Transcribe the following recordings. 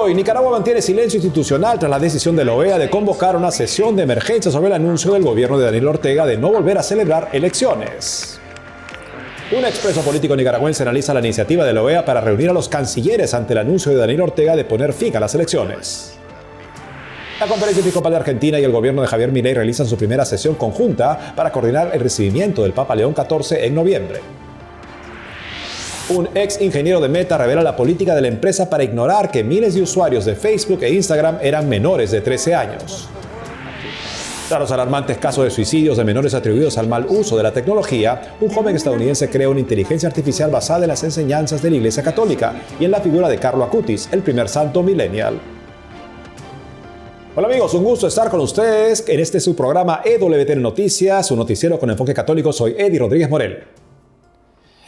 hoy, Nicaragua mantiene silencio institucional tras la decisión de la OEA de convocar una sesión de emergencia sobre el anuncio del gobierno de Daniel Ortega de no volver a celebrar elecciones. Un expreso político nicaragüense analiza la iniciativa de la OEA para reunir a los cancilleres ante el anuncio de Daniel Ortega de poner fin a las elecciones. La Conferencia Episcopal de Argentina y el gobierno de Javier Milei realizan su primera sesión conjunta para coordinar el recibimiento del Papa León XIV en noviembre. Un ex ingeniero de Meta revela la política de la empresa para ignorar que miles de usuarios de Facebook e Instagram eran menores de 13 años. Tras los alarmantes casos de suicidios de menores atribuidos al mal uso de la tecnología, un joven estadounidense crea una inteligencia artificial basada en las enseñanzas de la Iglesia Católica y en la figura de Carlo Acutis, el primer santo millennial. Hola amigos, un gusto estar con ustedes en este su programa EWTN Noticias, su noticiero con enfoque católico. Soy Eddie Rodríguez Morel.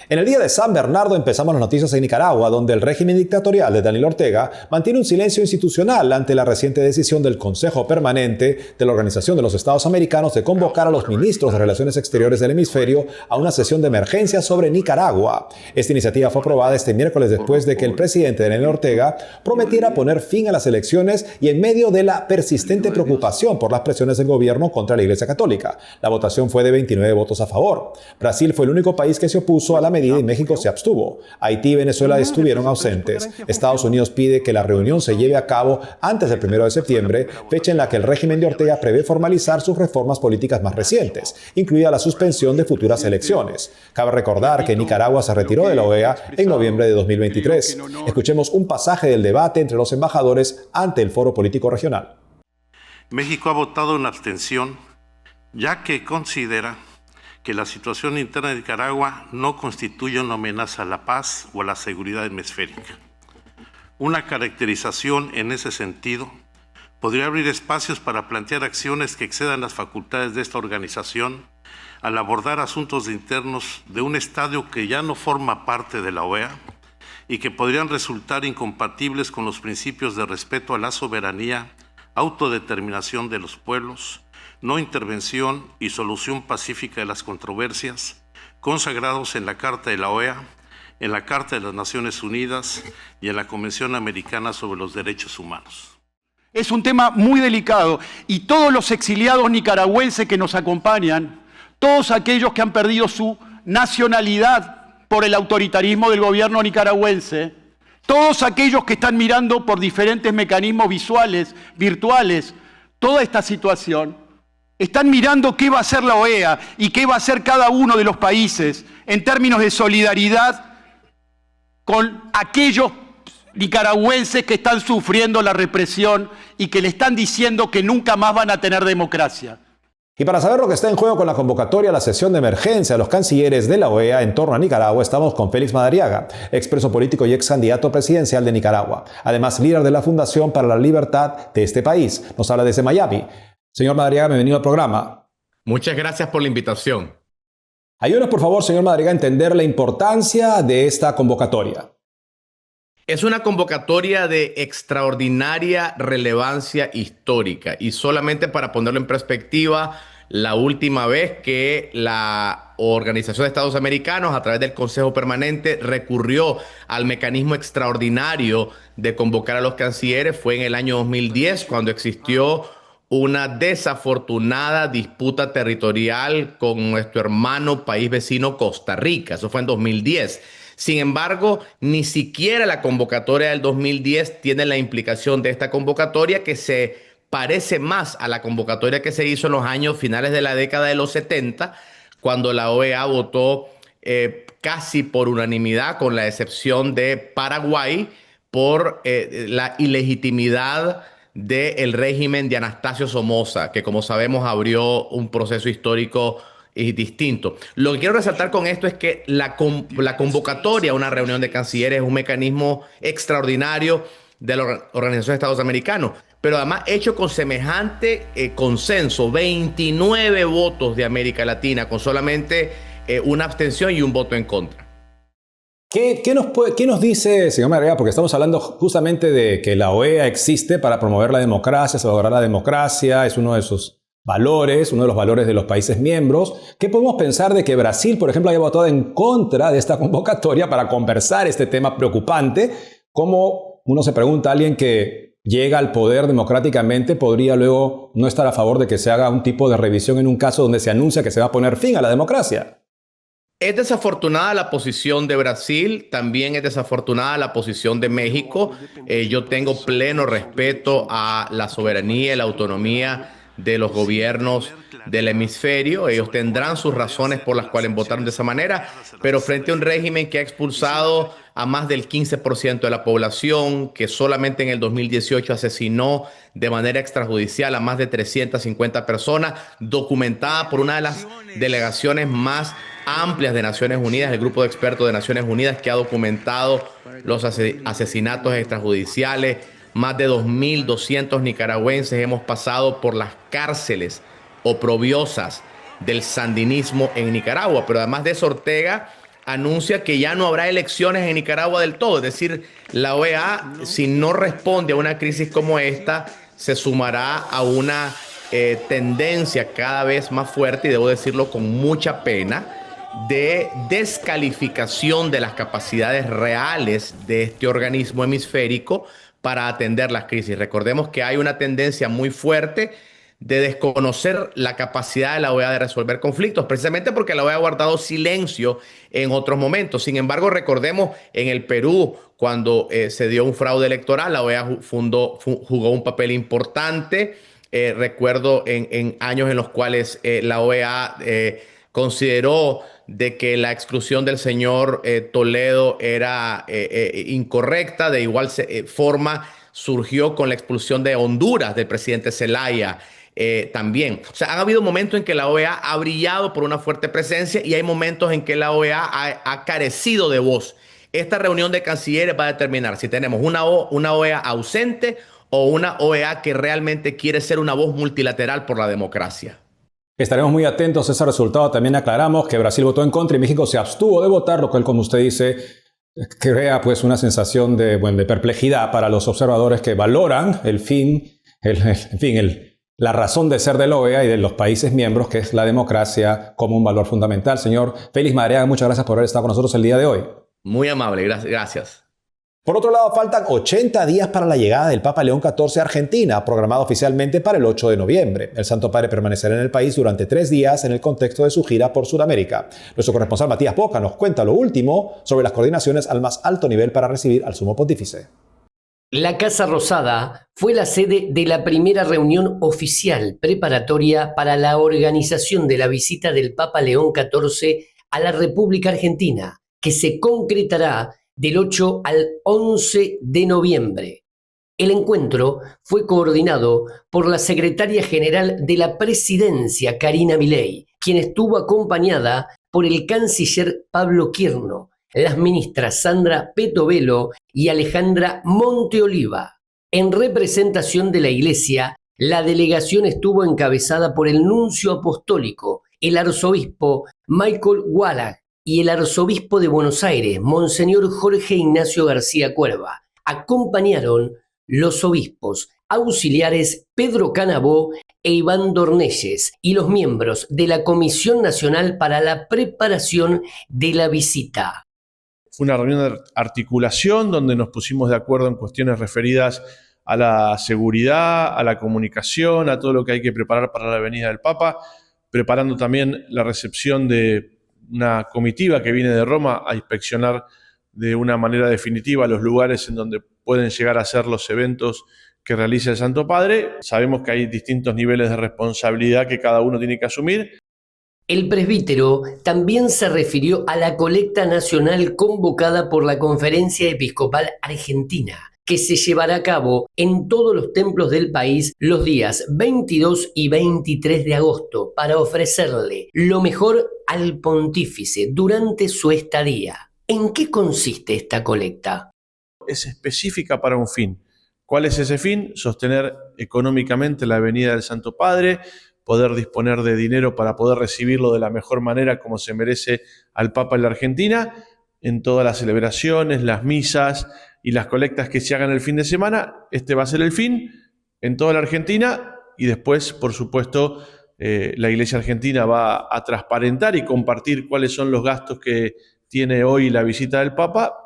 En el día de San Bernardo empezamos las noticias en Nicaragua, donde el régimen dictatorial de Daniel Ortega mantiene un silencio institucional ante la reciente decisión del Consejo Permanente de la Organización de los Estados Americanos de convocar a los ministros de Relaciones Exteriores del hemisferio a una sesión de emergencia sobre Nicaragua. Esta iniciativa fue aprobada este miércoles después de que el presidente Daniel Ortega prometiera poner fin a las elecciones y en medio de la persistente preocupación por las presiones del gobierno contra la Iglesia Católica. La votación fue de 29 votos a favor. Brasil fue el único país que se opuso a la medida y México se abstuvo. Haití y Venezuela estuvieron ausentes. Estados Unidos pide que la reunión se lleve a cabo antes del 1 de septiembre, fecha en la que el régimen de Ortega prevé formalizar sus reformas políticas más recientes, incluida la suspensión de futuras elecciones. Cabe recordar que Nicaragua se retiró de la OEA en noviembre de 2023. Escuchemos un pasaje del debate entre los embajadores ante el Foro Político Regional. México ha votado en abstención, ya que considera que la situación interna de Nicaragua no constituye una amenaza a la paz o a la seguridad hemisférica. Una caracterización en ese sentido podría abrir espacios para plantear acciones que excedan las facultades de esta organización al abordar asuntos internos de un estadio que ya no forma parte de la OEA y que podrían resultar incompatibles con los principios de respeto a la soberanía, autodeterminación de los pueblos, no intervención y solución pacífica de las controversias, consagrados en la Carta de la OEA, en la Carta de las Naciones Unidas y en la Convención Americana sobre los Derechos Humanos. Es un tema muy delicado y todos los exiliados nicaragüenses que nos acompañan, todos aquellos que han perdido su nacionalidad por el autoritarismo del gobierno nicaragüense, todos aquellos que están mirando por diferentes mecanismos visuales, virtuales, toda esta situación, están mirando qué va a hacer la OEA y qué va a hacer cada uno de los países en términos de solidaridad con aquellos nicaragüenses que están sufriendo la represión y que le están diciendo que nunca más van a tener democracia. Y para saber lo que está en juego con la convocatoria a la sesión de emergencia de los cancilleres de la OEA en torno a Nicaragua, estamos con Félix Madariaga, expreso político y ex candidato presidencial de Nicaragua, además líder de la Fundación para la Libertad de este país. Nos habla desde Miami. Señor Madariaga, bienvenido al programa. Muchas gracias por la invitación. Ayúdenos, por favor, señor Madariaga, a entender la importancia de esta convocatoria. Es una convocatoria de extraordinaria relevancia histórica y solamente para ponerlo en perspectiva, la última vez que la Organización de Estados Americanos a través del Consejo Permanente recurrió al mecanismo extraordinario de convocar a los cancilleres fue en el año 2010, cuando existió una desafortunada disputa territorial con nuestro hermano país vecino Costa Rica. Eso fue en 2010. Sin embargo, ni siquiera la convocatoria del 2010 tiene la implicación de esta convocatoria, que se parece más a la convocatoria que se hizo en los años finales de la década de los 70, cuando la OEA votó casi por unanimidad, con la excepción de Paraguay, por la ilegitimidad del régimen de Anastasio Somoza, que como sabemos abrió un proceso histórico distinto. Lo que quiero resaltar con esto es que la convocatoria a una reunión de cancilleres es un mecanismo extraordinario de la Organización de Estados Americanos, pero además hecho con semejante consenso, 29 votos de América Latina, con solamente una abstención y un voto en contra. ¿Qué nos dice, señor Madariaga? Porque estamos hablando justamente de que la OEA existe para promover la democracia, salvaguardar la democracia, es uno de sus valores, uno de los valores de los países miembros. ¿Qué podemos pensar de que Brasil, por ejemplo, haya votado en contra de esta convocatoria para conversar este tema preocupante? ¿Cómo uno se pregunta, alguien que llega al poder democráticamente podría luego no estar a favor de que se haga un tipo de revisión en un caso donde se anuncia que se va a poner fin a la democracia. Es desafortunada la posición de Brasil, también es desafortunada la posición de México. Yo tengo pleno respeto a la soberanía y la autonomía de los gobiernos del hemisferio. Ellos tendrán sus razones por las cuales votaron de esa manera, pero frente a un régimen que ha expulsado a más del 15% de la población, que solamente en el 2018 asesinó de manera extrajudicial a más de 350 personas, documentada por una de las delegaciones más amplias de Naciones Unidas, el grupo de expertos de Naciones Unidas que ha documentado los asesinatos extrajudiciales. Más de 2.200 nicaragüenses hemos pasado por las cárceles oprobiosas del sandinismo en Nicaragua. Pero además de eso, Ortega anuncia que ya no habrá elecciones en Nicaragua del todo. Es decir, la OEA, si no responde a una crisis como esta, se sumará a una tendencia cada vez más fuerte, y debo decirlo con mucha pena, de descalificación de las capacidades reales de este organismo hemisférico para atender las crisis. Recordemos que hay una tendencia muy fuerte de desconocer la capacidad de la OEA de resolver conflictos, precisamente porque la OEA ha guardado silencio en otros momentos. Sin embargo, recordemos en el Perú, cuando se dio un fraude electoral, la OEA jugó un papel importante. Recuerdo en años en los cuales la OEA consideró de que la exclusión del señor Toledo era incorrecta. De igual forma surgió con la expulsión de Honduras del presidente Zelaya también. O sea, han habido momentos en que la OEA ha brillado por una fuerte presencia y hay momentos en que la OEA ha carecido de voz. Esta reunión de cancilleres va a determinar si tenemos una OEA ausente o una OEA que realmente quiere ser una voz multilateral por la democracia. Estaremos muy atentos a ese resultado. También aclaramos que Brasil votó en contra y México se abstuvo de votar, lo cual, como usted dice, crea pues una sensación de perplejidad para los observadores que valoran la razón de ser de la OEA y de los países miembros, que es la democracia, como un valor fundamental. Señor Félix Madariaga, muchas gracias por haber estado con nosotros el día de hoy. Muy amable, gracias. Por otro lado, faltan 80 días para la llegada del Papa León XIV a Argentina, programado oficialmente para el 8 de noviembre. El Santo Padre permanecerá en el país durante 3 días en el contexto de su gira por Sudamérica. Nuestro corresponsal Matías Boca nos cuenta lo último sobre las coordinaciones al más alto nivel para recibir al Sumo Pontífice. La Casa Rosada fue la sede de la primera reunión oficial preparatoria para la organización de la visita del Papa León XIV a la República Argentina, que se concretará del 8 al 11 de noviembre. El encuentro fue coordinado por la secretaria general de la Presidencia, Karina Milei, quien estuvo acompañada por el canciller Pablo Quirno, las ministras Sandra Petovelo y Alejandra Monteoliva. En representación de la Iglesia, la delegación estuvo encabezada por el nuncio apostólico, el arzobispo Michael Wallach, y el arzobispo de Buenos Aires, Monseñor Jorge Ignacio García Cuerva. Acompañaron los obispos auxiliares Pedro Canabó e Iván Dornelles y los miembros de la Comisión Nacional para la Preparación de la Visita. Fue una reunión de articulación donde nos pusimos de acuerdo en cuestiones referidas a la seguridad, a la comunicación, a todo lo que hay que preparar para la venida del Papa, preparando también la recepción de una comitiva que viene de Roma a inspeccionar de una manera definitiva los lugares en donde pueden llegar a ser los eventos que realiza el Santo Padre. Sabemos que hay distintos niveles de responsabilidad que cada uno tiene que asumir. El presbítero también se refirió a la colecta nacional convocada por la Conferencia Episcopal Argentina, que se llevará a cabo en todos los templos del país los días 22 y 23 de agosto para ofrecerle lo mejor al pontífice durante su estadía. ¿En qué consiste esta colecta? Es específica para un fin. ¿Cuál es ese fin? Sostener económicamente la venida del Santo Padre, poder disponer de dinero para poder recibirlo de la mejor manera como se merece al Papa en la Argentina, en todas las celebraciones, las misas y las colectas que se hagan el fin de semana. Este va a ser el fin en toda la Argentina y después, por supuesto, la Iglesia Argentina va a transparentar y compartir cuáles son los gastos que tiene hoy la visita del Papa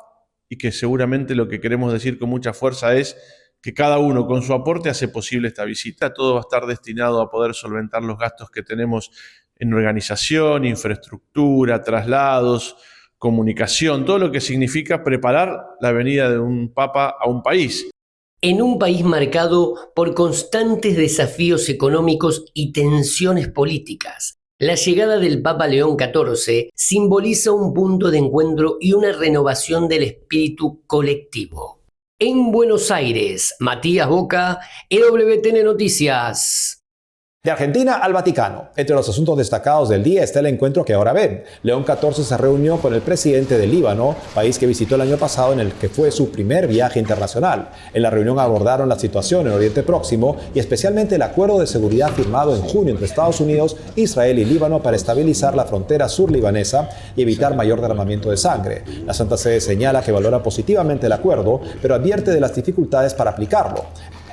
y que seguramente lo que queremos decir con mucha fuerza es que cada uno con su aporte hace posible esta visita. Todo va a estar destinado a poder solventar los gastos que tenemos en organización, infraestructura, traslados, comunicación, todo lo que significa preparar la venida de un papa a un país. En un país marcado por constantes desafíos económicos y tensiones políticas, la llegada del Papa León XIV simboliza un punto de encuentro y una renovación del espíritu colectivo. En Buenos Aires, Matías Boca, EWTN Noticias. De Argentina al Vaticano. Entre los asuntos destacados del día está el encuentro que ahora ven. León XIV se reunió con el presidente de Líbano, país que visitó el año pasado en el que fue su primer viaje internacional. En la reunión abordaron la situación en Oriente Próximo y especialmente el acuerdo de seguridad firmado en junio entre Estados Unidos, Israel y Líbano para estabilizar la frontera sur libanesa y evitar mayor derramamiento de sangre. La Santa Sede señala que valora positivamente el acuerdo, pero advierte de las dificultades para aplicarlo.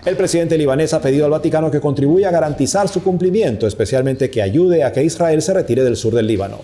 El presidente libanés ha pedido al Vaticano que contribuya a garantizar su cumplimiento, especialmente que ayude a que Israel se retire del sur del Líbano.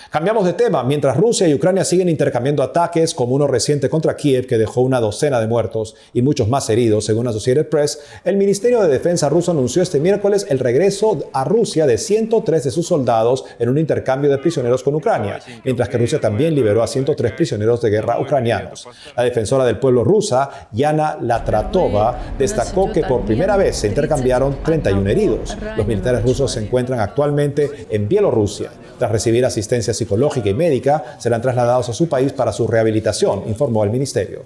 Cambiamos de tema. Mientras Rusia y Ucrania siguen intercambiando ataques, como uno reciente contra Kiev que dejó una docena de muertos y muchos más heridos, según Associated Press, el Ministerio de Defensa ruso anunció este miércoles el regreso a Rusia de 103 de sus soldados en un intercambio de prisioneros con Ucrania, mientras que Rusia también liberó a 103 prisioneros de guerra ucranianos. La defensora del pueblo rusa, Yana Latratova, destacó que por primera vez se intercambiaron 31 heridos. Los militares rusos se encuentran actualmente en Bielorrusia. Tras recibir asistencia psicológica y médica, serán trasladados a su país para su rehabilitación, informó el ministerio.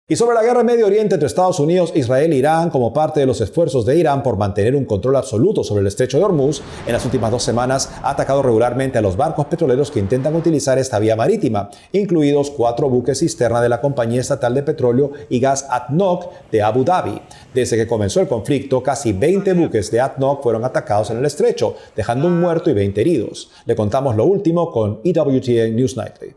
Y sobre la guerra en Medio Oriente entre Estados Unidos, Israel e Irán, como parte de los esfuerzos de Irán por mantener un control absoluto sobre el estrecho de Hormuz, en las últimas 2 semanas ha atacado regularmente a los barcos petroleros que intentan utilizar esta vía marítima, incluidos 4 buques cisterna de la compañía estatal de petróleo y gas ADNOC de Abu Dhabi. Desde que comenzó el conflicto, casi 20 buques de ADNOC fueron atacados en el estrecho, dejando un muerto y 20 heridos. Le contamos lo último con EWTN News Nightly.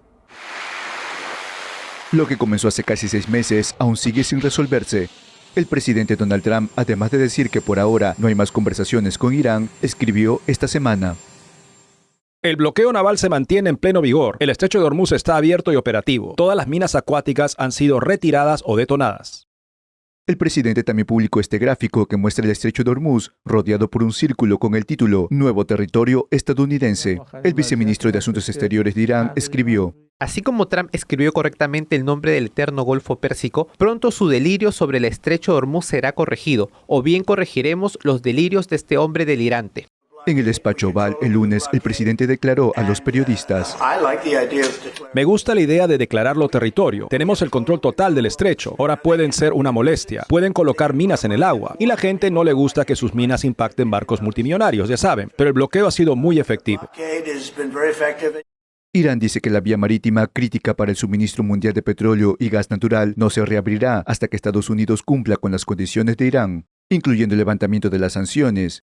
Lo que comenzó hace casi 6 meses aún sigue sin resolverse. El presidente Donald Trump, además de decir que por ahora no hay más conversaciones con Irán, escribió esta semana: el bloqueo naval se mantiene en pleno vigor. El estrecho de Hormuz está abierto y operativo. Todas las minas acuáticas han sido retiradas o detonadas. El presidente también publicó este gráfico que muestra el estrecho de Hormuz rodeado por un círculo con el título Nuevo territorio estadounidense. El viceministro de Asuntos Exteriores de Irán escribió: así como Trump escribió correctamente el nombre del eterno Golfo Pérsico, pronto su delirio sobre el estrecho de Hormuz será corregido, o bien corregiremos los delirios de este hombre delirante. En el despacho Oval, el lunes, el presidente declaró a los periodistas: me gusta la idea de declararlo territorio. Tenemos el control total del estrecho. Ahora pueden ser una molestia. Pueden colocar minas en el agua. Y la gente no le gusta que sus minas impacten barcos multimillonarios, ya saben. Pero el bloqueo ha sido muy efectivo. Irán dice que la vía marítima, crítica para el suministro mundial de petróleo y gas natural, no se reabrirá hasta que Estados Unidos cumpla con las condiciones de Irán, incluyendo el levantamiento de las sanciones.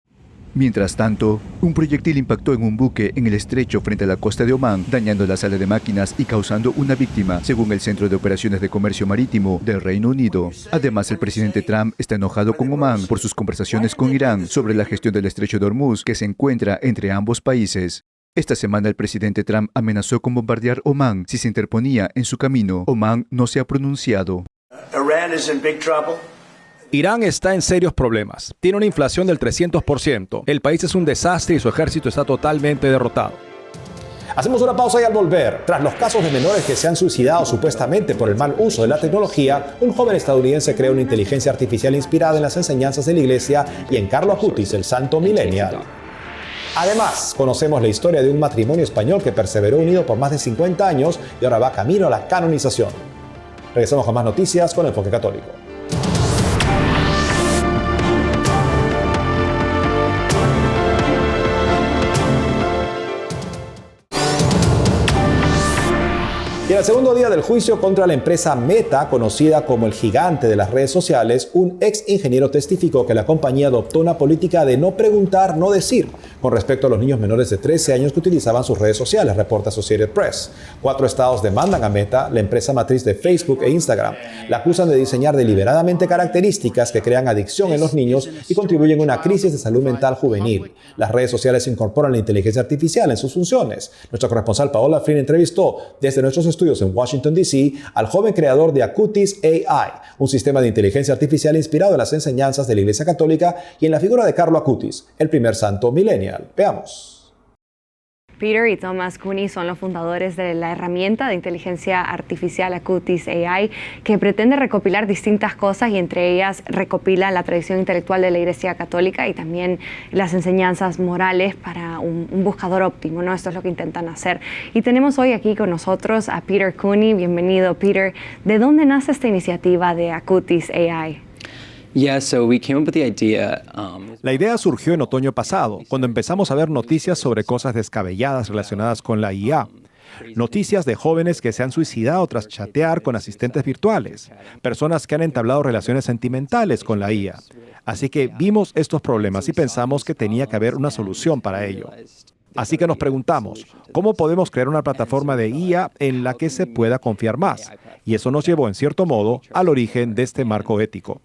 Mientras tanto, un proyectil impactó en un buque en el estrecho frente a la costa de Omán, dañando la sala de máquinas y causando una víctima, según el Centro de Operaciones de Comercio Marítimo del Reino Unido. Además, el presidente Trump está enojado con Omán por sus conversaciones con Irán sobre la gestión del estrecho de Hormuz, que se encuentra entre ambos países. Esta semana el presidente Trump amenazó con bombardear Omán si se interponía en su camino. Omán no se ha pronunciado. Irán está en serios problemas. Tiene una inflación del 300%. El país es un desastre y su ejército está totalmente derrotado. Hacemos una pausa y al volver, tras los casos de menores que se han suicidado supuestamente por el mal uso de la tecnología, un joven estadounidense crea una inteligencia artificial inspirada en las enseñanzas de la iglesia y en Carlo Acutis, el santo millennial. Además, conocemos la historia de un matrimonio español que perseveró unido por más de 50 años y ahora va camino a la canonización. Regresamos con más noticias con Enfoque Católico. Y en el segundo día del juicio contra la empresa Meta, conocida como el gigante de las redes sociales, un ex ingeniero testificó que la compañía adoptó una política de no preguntar, no decir, con respecto a los niños menores de 13 años que utilizaban sus redes sociales, reporta Associated Press. 4 estados demandan a Meta, la empresa matriz de Facebook e Instagram. La acusan de diseñar deliberadamente características que crean adicción en los niños y contribuyen a una crisis de salud mental juvenil. Las redes sociales incorporan la inteligencia artificial en sus funciones. Nuestra corresponsal Paola Flynn entrevistó desde nuestros estudios estudios en Washington, D.C., al joven creador de Acutis AI, un sistema de inteligencia artificial inspirado en las enseñanzas de la Iglesia Católica y en la figura de Carlo Acutis, el primer santo millennial. Veamos. Peter y Thomas Cooney son los fundadores de la herramienta de inteligencia artificial Acutis AI, que pretende recopilar distintas cosas y entre ellas recopila la tradición intelectual de la Iglesia Católica y también las enseñanzas morales para un buscador óptimo, ¿no? Esto es lo que intentan hacer. Y tenemos hoy aquí con nosotros a Peter Cooney. Bienvenido, Peter. ¿De dónde nace esta iniciativa de Acutis AI? La idea surgió en otoño pasado, cuando empezamos a ver noticias sobre cosas descabelladas relacionadas con la IA. Noticias de jóvenes que se han suicidado tras chatear con asistentes virtuales, personas que han entablado relaciones sentimentales con la IA. Así que vimos estos problemas y pensamos que tenía que haber una solución para ello. Así que nos preguntamos, ¿cómo podemos crear una plataforma de IA en la que se pueda confiar más? Y eso nos llevó, en cierto modo, al origen de este marco ético.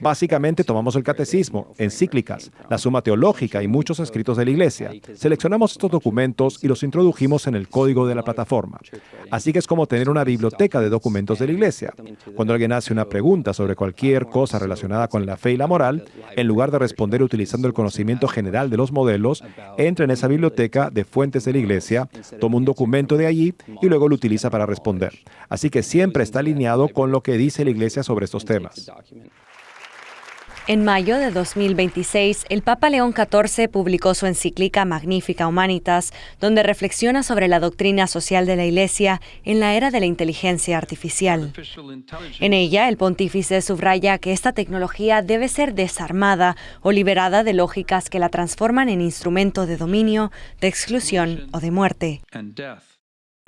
Básicamente tomamos el catecismo, encíclicas, la Suma Teológica y muchos escritos de la Iglesia. Seleccionamos estos documentos y los introdujimos en el código de la plataforma. Así que es como tener una biblioteca de documentos de la Iglesia. Cuando alguien hace una pregunta sobre cualquier cosa relacionada con la fe y la moral, en lugar de responder utilizando el conocimiento general de los modelos, entra en esa biblioteca de fuentes de la Iglesia, toma un documento de allí y luego lo utiliza para responder. Así que siempre está alineado con lo que dice la Iglesia sobre estos temas. En mayo de 2026, el Papa León XIV publicó su encíclica Magnificat Humanitas, donde reflexiona sobre la doctrina social de la Iglesia en la era de la inteligencia artificial. En ella, el pontífice subraya que esta tecnología debe ser desarmada o liberada de lógicas que la transforman en instrumento de dominio, de exclusión o de muerte.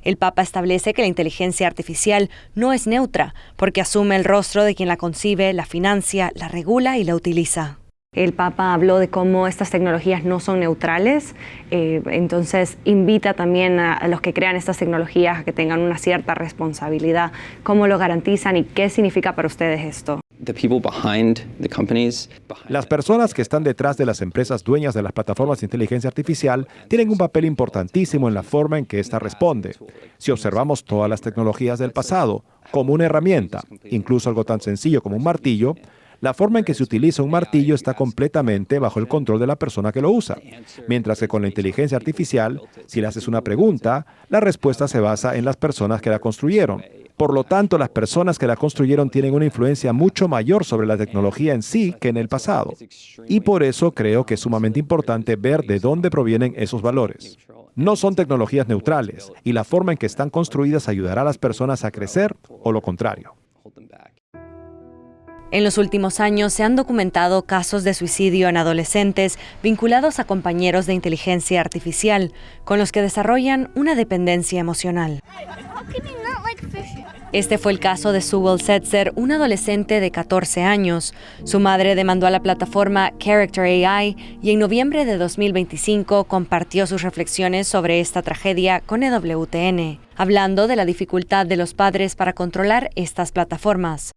El Papa establece que la inteligencia artificial no es neutra, porque asume el rostro de quien la concibe, la financia, la regula y la utiliza. El Papa habló de cómo estas tecnologías no son neutrales, entonces invita también a los que crean estas tecnologías a que tengan una cierta responsabilidad. ¿Cómo lo garantizan y qué significa para ustedes esto? Las personas que están detrás de las empresas dueñas de las plataformas de inteligencia artificial tienen un papel importantísimo en la forma en que ésta responde. Si observamos todas las tecnologías del pasado como una herramienta, incluso algo tan sencillo como un martillo, la forma en que se utiliza un martillo está completamente bajo el control de la persona que lo usa. Mientras que con la inteligencia artificial, si le haces una pregunta, la respuesta se basa en las personas que la construyeron. Por lo tanto, las personas que la construyeron tienen una influencia mucho mayor sobre la tecnología en sí que en el pasado. Y por eso creo que es sumamente importante ver de dónde provienen esos valores. No son tecnologías neutrales, y la forma en que están construidas ayudará a las personas a crecer o lo contrario. En los últimos años se han documentado casos de suicidio en adolescentes vinculados a compañeros de inteligencia artificial, con los que desarrollan una dependencia emocional. Este fue el caso de Sewell Setzer, un adolescente de 14 años. Su madre demandó a la plataforma Character AI y en noviembre de 2025 compartió sus reflexiones sobre esta tragedia con EWTN, hablando de la dificultad de los padres para controlar estas plataformas.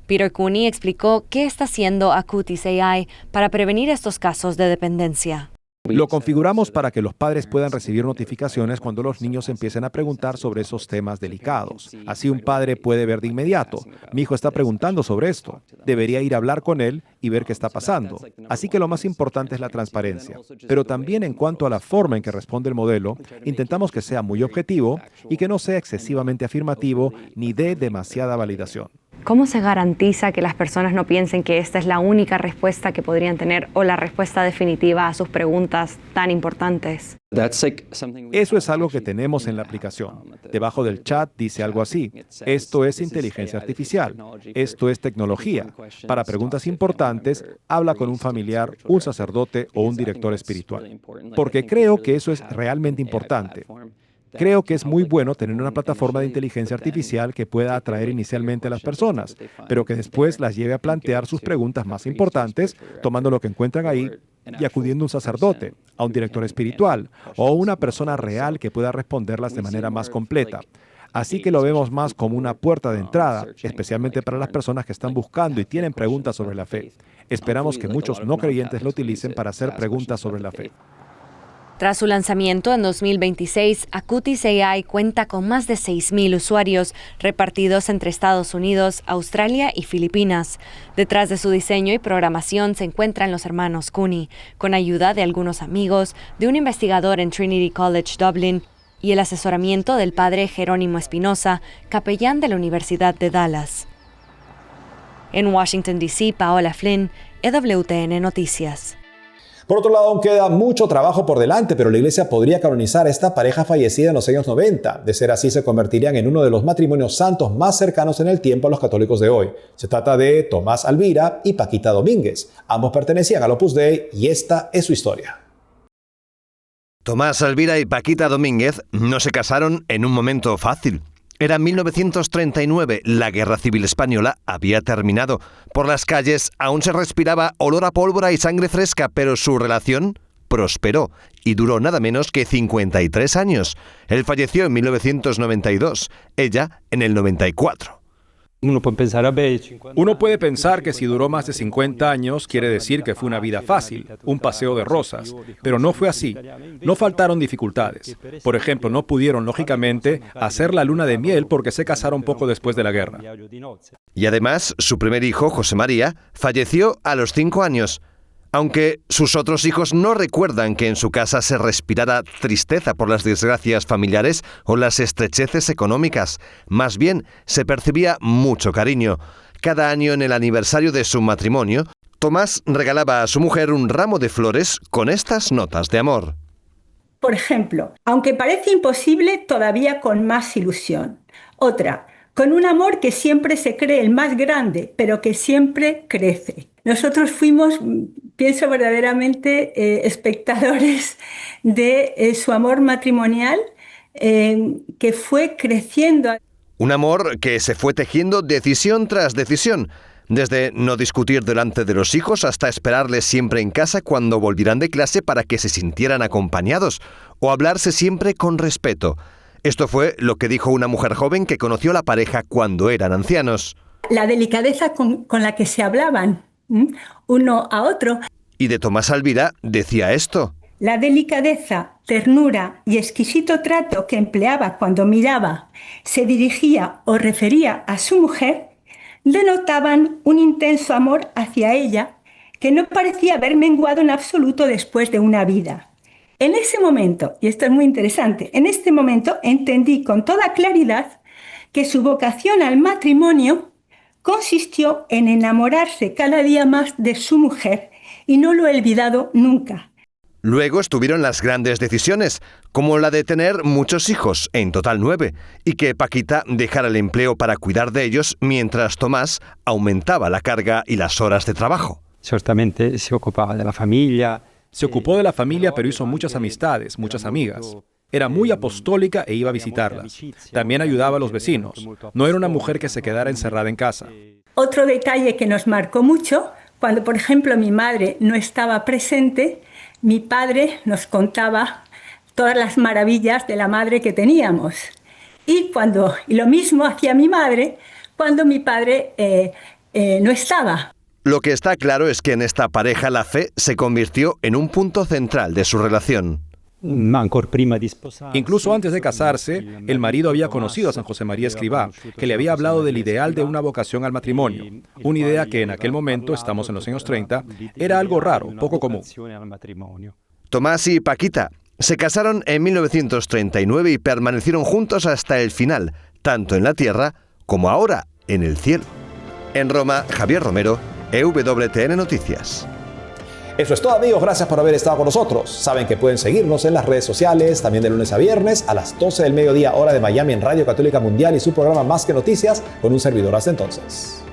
Peter Cooney explicó qué está haciendo Acutis AI para prevenir estos casos de dependencia. Lo configuramos para que los padres puedan recibir notificaciones cuando los niños empiecen a preguntar sobre esos temas delicados. Así un padre puede ver de inmediato, mi hijo está preguntando sobre esto, debería ir a hablar con él y ver qué está pasando. Así que lo más importante es la transparencia. Pero también en cuanto a la forma en que responde el modelo, intentamos que sea muy objetivo y que no sea excesivamente afirmativo ni dé demasiada validación. ¿Cómo se garantiza que las personas no piensen que esta es la única respuesta que podrían tener o la respuesta definitiva a sus preguntas tan importantes? Eso es algo que tenemos en la aplicación. Debajo del chat dice algo así: esto es inteligencia artificial, esto es tecnología. Para preguntas importantes, habla con un familiar, un sacerdote o un director espiritual. Porque creo que eso es realmente importante. Creo que es muy bueno tener una plataforma de inteligencia artificial que pueda atraer inicialmente a las personas, pero que después las lleve a plantear sus preguntas más importantes, tomando lo que encuentran ahí y acudiendo a un sacerdote, a un director espiritual o a una persona real que pueda responderlas de manera más completa. Así que lo vemos más como una puerta de entrada, especialmente para las personas que están buscando y tienen preguntas sobre la fe. Esperamos que muchos no creyentes lo utilicen para hacer preguntas sobre la fe. Tras su lanzamiento en 2026, Acutis AI cuenta con más de 6.000 usuarios repartidos entre Estados Unidos, Australia y Filipinas. Detrás de su diseño y programación se encuentran los hermanos Cooney, con ayuda de algunos amigos, de un investigador en Trinity College Dublin y el asesoramiento del padre Jerónimo Espinosa, capellán de la Universidad de Dallas. En Washington, D.C., Paola Flynn, EWTN Noticias. Por otro lado, aún queda mucho trabajo por delante, pero la Iglesia podría canonizar a esta pareja fallecida en los años 90. De ser así, se convertirían en uno de los matrimonios santos más cercanos en el tiempo a los católicos de hoy. Se trata de Tomás Alvira y Paquita Domínguez. Ambos pertenecían al Opus Dei y esta es su historia. Tomás Alvira y Paquita Domínguez no se casaron en un momento fácil. Era 1939, la Guerra Civil Española había terminado. Por las calles aún se respiraba olor a pólvora y sangre fresca, pero su relación prosperó y duró nada menos que 53 años. Él falleció en 1992, ella en el 94. Uno puede pensar que si duró más de 50 años quiere decir que fue una vida fácil, un paseo de rosas, pero no fue así. No faltaron dificultades. Por ejemplo, no pudieron, lógicamente, hacer la luna de miel porque se casaron poco después de la guerra. Y además, su primer hijo, José María, falleció a los 5 años. Aunque sus otros hijos no recuerdan que en su casa se respirara tristeza por las desgracias familiares o las estrecheces económicas. Más bien, se percibía mucho cariño. Cada año en el aniversario de su matrimonio, Tomás regalaba a su mujer un ramo de flores con estas notas de amor. Por ejemplo, aunque parece imposible, todavía con más ilusión. Otra, con un amor que siempre se cree el más grande, pero que siempre crece. Nosotros fuimos, pienso verdaderamente, espectadores de su amor matrimonial que fue creciendo. Un amor que se fue tejiendo decisión tras decisión, desde no discutir delante de los hijos hasta esperarles siempre en casa cuando volvieran de clase para que se sintieran acompañados, o hablarse siempre con respeto. Esto fue lo que dijo una mujer joven que conoció a la pareja cuando eran ancianos. La delicadeza con la que se hablaban uno a otro. Y de Tomás Alvira decía esto. La delicadeza, ternura y exquisito trato que empleaba cuando miraba, se dirigía o refería a su mujer, denotaban un intenso amor hacia ella que no parecía haber menguado en absoluto después de una vida. En ese momento, y esto es muy interesante, en este momento entendí con toda claridad que su vocación al matrimonio consistió en enamorarse cada día más de su mujer y no lo he olvidado nunca. Luego estuvieron las grandes decisiones, como la de tener muchos hijos, en total 9, y que Paquita dejara el empleo para cuidar de ellos mientras Tomás aumentaba la carga y las horas de trabajo. Ciertamente se ocupaba de la familia. Se ocupó de la familia, pero hizo muchas amistades, muchas amigas. Era muy apostólica e iba a visitarlas. También ayudaba a los vecinos. No era una mujer que se quedara encerrada en casa. Otro detalle que nos marcó mucho, cuando por ejemplo mi madre no estaba presente, mi padre nos contaba todas las maravillas de la madre que teníamos. Y lo mismo hacía mi madre cuando mi padre no estaba. Lo que está claro es que en esta pareja la fe se convirtió en un punto central de su relación. Incluso antes de casarse, el marido había conocido a San José María Escrivá, que le había hablado del ideal de una vocación al matrimonio, una idea que en aquel momento, estamos en los años 30, era algo raro, poco común. Tomás y Paquita se casaron en 1939 y permanecieron juntos hasta el final, tanto en la tierra como ahora en el cielo. En Roma, Javier Romero, EWTN Noticias. Eso es todo, amigos. Gracias por haber estado con nosotros. Saben que pueden seguirnos en las redes sociales, también de lunes a viernes a las 12 del mediodía, hora de Miami, en Radio Católica Mundial y su programa Más que Noticias, con un servidor. Hasta entonces.